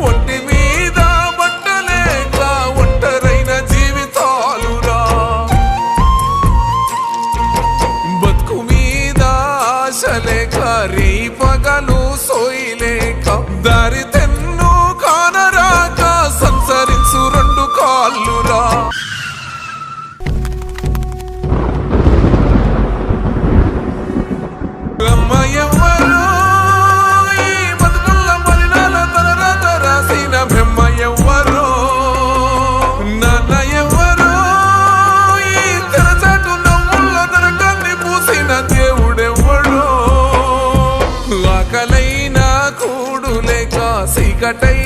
ఒంటి మీద బట్టలేక ఒంటరైన జీవితాలురా బతుకు మీద ఆశలేక రే పగలు సోయిలేక దారి తెన్ను కానరాక సంచరించు రెండు కాళ్ళురా ఎవ్వరు ఈ బతుకుల్ల మలినాల తలరాత రాసిన బ్రహ్మ ఎవ్వరు నాన్న ఎవ్వరు ఈ తెరచాటు నవ్వుల్ల నరకాన్ని పూసిన దేవుడెవ్వడు ఆకలైన కూడు లేక సీకటై